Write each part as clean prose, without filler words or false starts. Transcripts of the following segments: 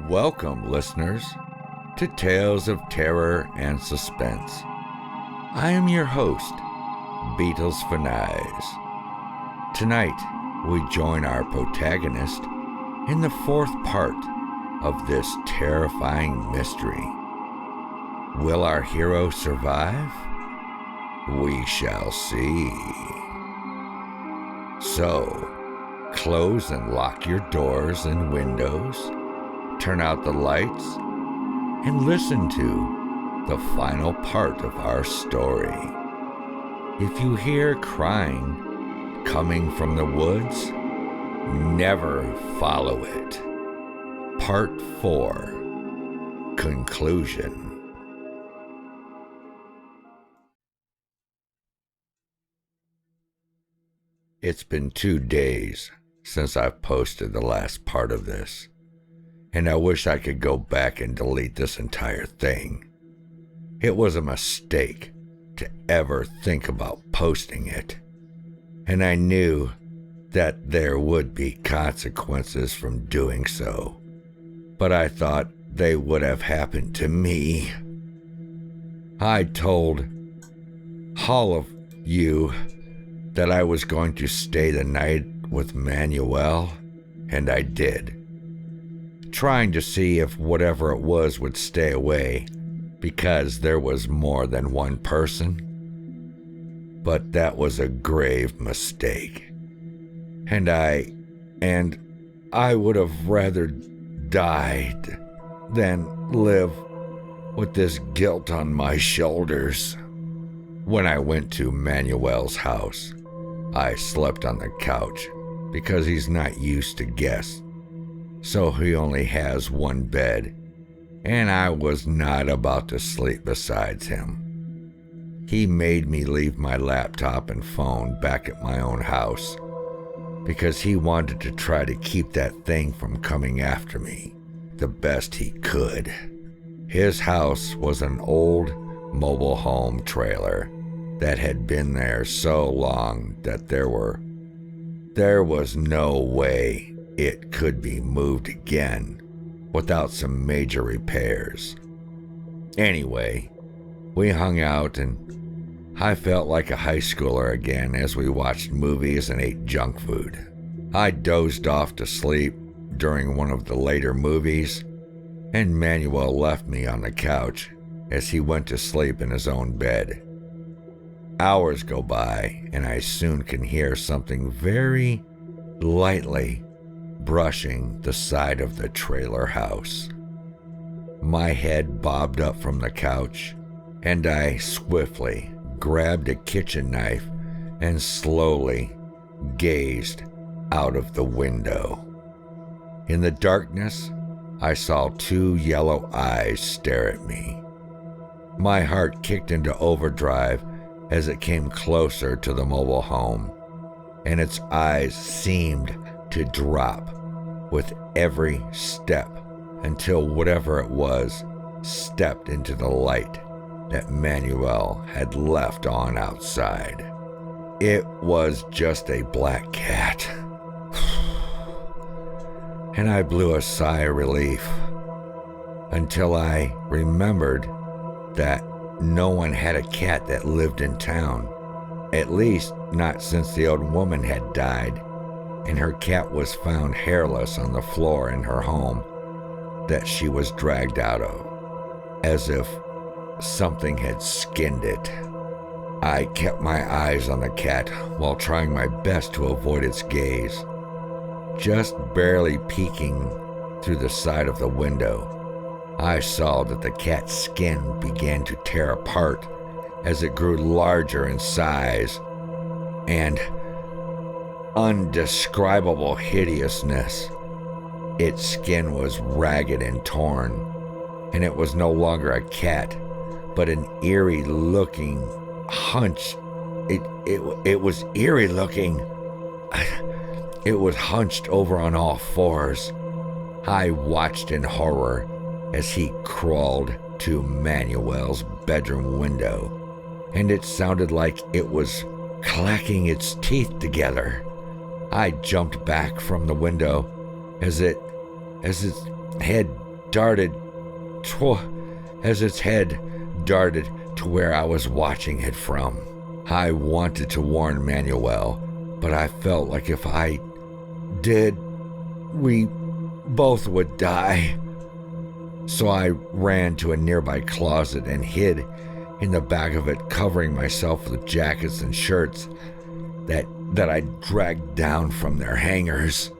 Welcome, listeners, to Tales of Terror and Suspense. I am your host, Beatles Fanise. Tonight, we join our protagonist in the fourth part of this terrifying mystery. Will our hero survive? We shall see. So, close and lock your doors and windows, turn out the lights, and listen to the final part of our story. If you hear crying coming from the woods, never follow it. Part 4, Conclusion. It's been 2 days since I've posted the last part of this, and I wish I could go back and delete this entire thing. It was a mistake to ever think about posting it, and I knew that there would be consequences from doing so, but I thought they would have happened to me. I told all of you that I was going to stay the night with Manuel, and I did, trying to see if whatever it was would stay away, because there was more than one person. But that was a grave mistake, and I would have rather died than live with this guilt on my shoulders. When I went to Manuel's house, I slept on the couch because he's not used to guests, so he only has one bed, and I was not about to sleep beside him. He made me leave my laptop and phone back at my own house because he wanted to try to keep that thing from coming after me the best he could. His house was an old mobile home trailer that had been there so long that there was no way it could be moved again without some major repairs. Anyway, we hung out and I felt like a high schooler again as we watched movies and ate junk food. I dozed off to sleep during one of the later movies, and Manuel left me on the couch as he went to sleep in his own bed. Hours go by, and I soon can hear something very lightly brushing the side of the trailer house. My head bobbed up from the couch, and I swiftly grabbed a kitchen knife and slowly gazed out of the window. In the darkness, I saw 2 yellow eyes stare at me. My heart kicked into overdrive as it came closer to the mobile home, and its eyes seemed to drop with every step until whatever it was stepped into the light that Manuel had left on outside. It was just a black cat, and I blew a sigh of relief until I remembered that no one had a cat that lived in town, at least not since the old woman had died, and her cat was found hairless on the floor in her home that she was dragged out of, as if something had skinned it. I kept my eyes on the cat while trying my best to avoid its gaze. Just barely peeking through the side of the window, I saw that the cat's skin began to tear apart as it grew larger in size, and undescribable hideousness. Its skin was ragged and torn, and it was no longer a cat, but an eerie looking hunch. It was eerie looking. It was hunched over on all fours. I watched in horror as he crawled to Manuel's bedroom window, and it sounded like it was clacking its teeth together. I jumped back from the window as its head darted as its head darted to where I was watching it from. I wanted to warn Manuel, but I felt like if I did, we both would die. So I ran to a nearby closet and hid in the back of it, covering myself with jackets and shirts that I dragged down from their hangers.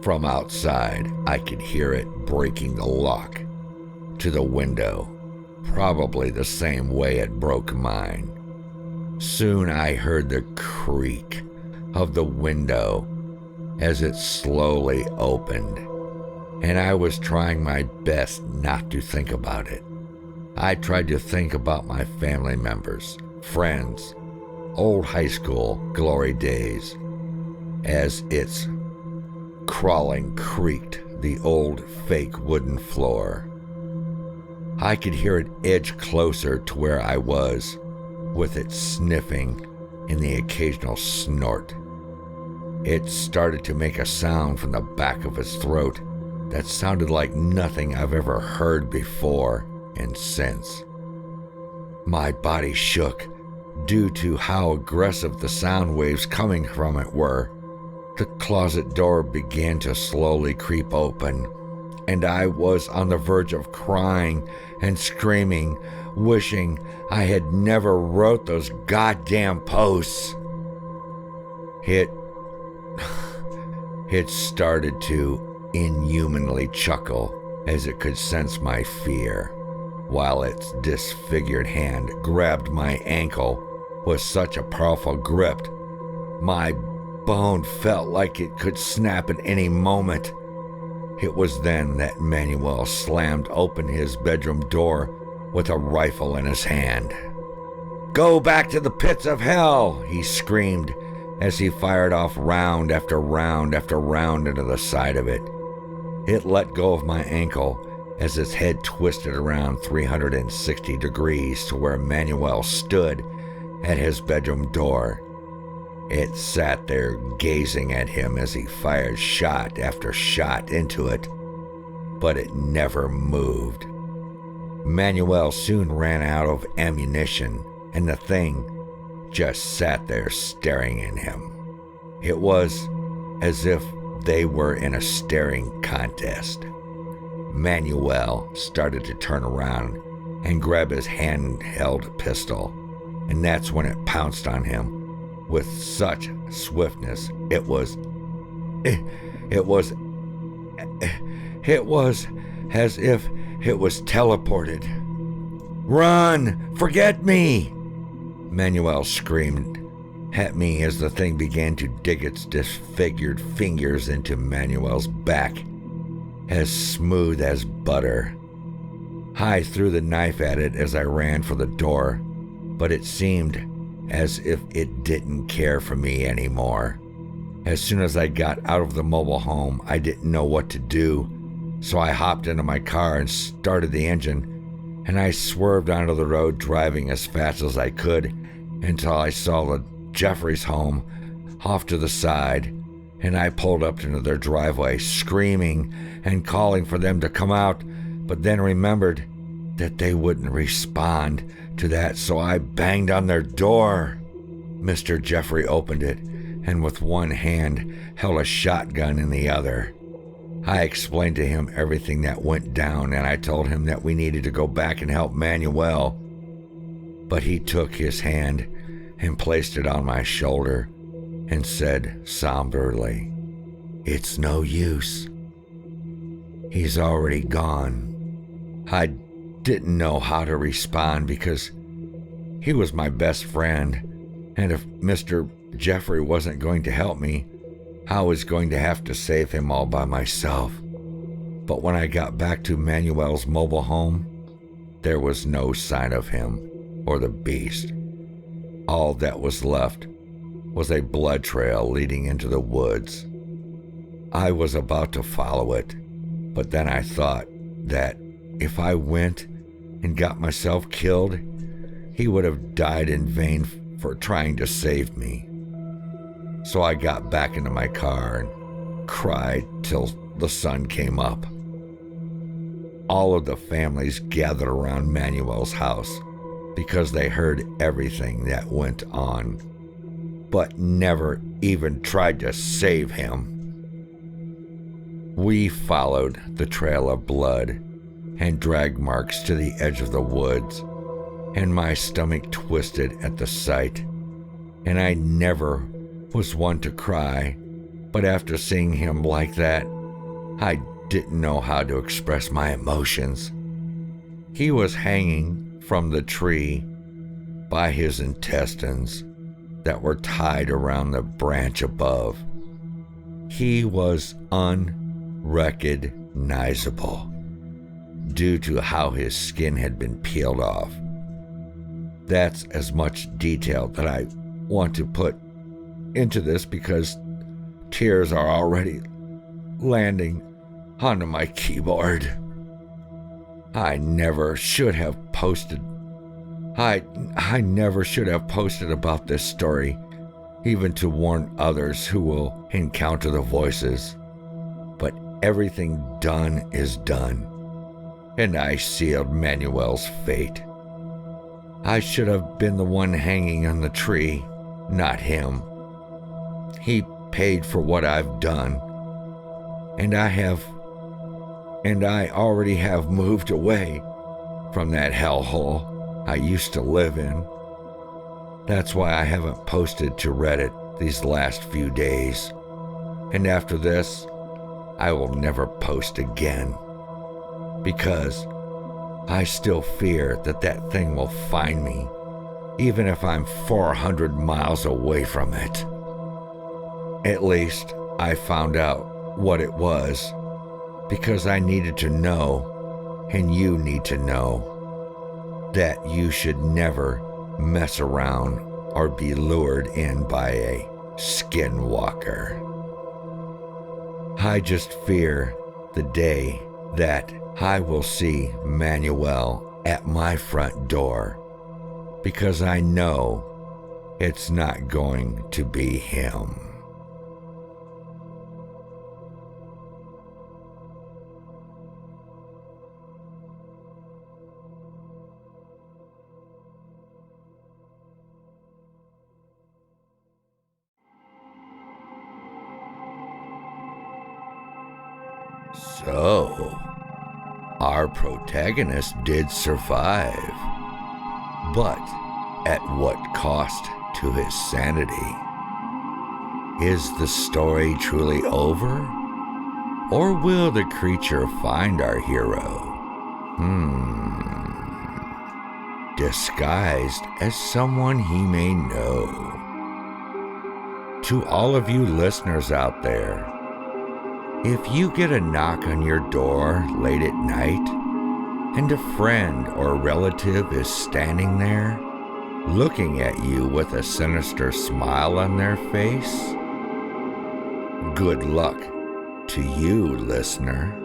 From outside, I could hear it breaking the lock to the window, probably the same way it broke mine. Soon I heard the creak of the window as it slowly opened, and I was trying my best not to think about it. I tried to think about my family members, friends, old high school glory days, as its crawling creaked the old fake wooden floor. I could hear it edge closer to where I was, with it sniffing and the occasional snort. It started to make a sound from the back of its throat that sounded like nothing I've ever heard before and since. My body shook due to how aggressive the sound waves coming from it were. The closet door began to slowly creep open, and I was on the verge of crying and screaming, wishing I had never wrote those goddamn posts. It started to inhumanly chuckle as it could sense my fear, while its disfigured hand grabbed my ankle with such a powerful grip. My bone felt like it could snap at any moment. It was then that Manuel slammed open his bedroom door with a rifle in his hand. "Go back to the pits of hell," he screamed as he fired off round after round after round into the side of it. It let go of my ankle as its head twisted around 360 degrees to where Manuel stood at his bedroom door. It sat there gazing at him as he fired shot after shot into it, but it never moved. Manuel soon ran out of ammunition, and the thing just sat there staring at him. It was as if they were in a staring contest. Manuel started to turn around and grab his handheld pistol, and that's when it pounced on him with such swiftness. It was as if it was teleported. "Run! Forget me!" Manuel screamed at me as the thing began to dig its disfigured fingers into Manuel's back, as smooth as butter. I threw the knife at it as I ran for the door, but it seemed as if it didn't care for me anymore. As soon as I got out of the mobile home, I didn't know what to do, so I hopped into my car and started the engine, and I swerved onto the road driving as fast as I could until I saw the Jeffries home off to the side, and I pulled up into their driveway screaming and calling for them to come out, but then remembered that they wouldn't respond to that, so I banged on their door. Mr. Jeffrey opened it and with one hand held a shotgun in the other. I explained to him everything that went down, and I told him that we needed to go back and help Manuel. But he took his hand and placed it on my shoulder and said somberly, "It's no use. He's already gone." I didn't know how to respond because he was my best friend, and if Mr. Jeffrey wasn't going to help me, I was going to have to save him all by myself. But when I got back to Manuel's mobile home, there was no sign of him or the beast. All that was left was a blood trail leading into the woods. I was about to follow it, but then I thought that if I went and got myself killed, he would have died in vain for trying to save me. So I got back into my car and cried till the sun came up. all of the families gathered around Manuel's house because they heard everything that went on, but never even tried to save him. We followed the trail of blood and drag marks to the edge of the woods, and my stomach twisted at the sight, and I never was one to cry, but after seeing him like that, I didn't know how to express my emotions. He was hanging from the tree by his intestines that were tied around the branch above. He was unrecognizable due to how his skin had been peeled off. That's as much detail that I want to put into this because tears are already landing onto my keyboard. I never should have posted. I never should have posted about this story, even to warn others who will encounter the voices. But everything done is done, and I sealed Manuel's fate. I should have been the one hanging on the tree, not him. He paid for what I've done, and I already have moved away from that hellhole I used to live in. That's why I haven't posted to Reddit these last few days, and after this, I will never post again, because I still fear that that thing will find me, even if I'm 400 miles away from it. At least I found out what it was, because I needed to know, and you need to know, that you should never mess around or be lured in by a skinwalker. I just fear the day that I will see Manuel at my front door, because I know it's not going to be him. So, our protagonist did survive, but at what cost to his sanity? Is the story truly over? Or will the creature find our hero? Disguised as someone he may know. To all of you listeners out there, if you get a knock on your door late at night, and a friend or relative is standing there, looking at you with a sinister smile on their face, good luck to you, listener.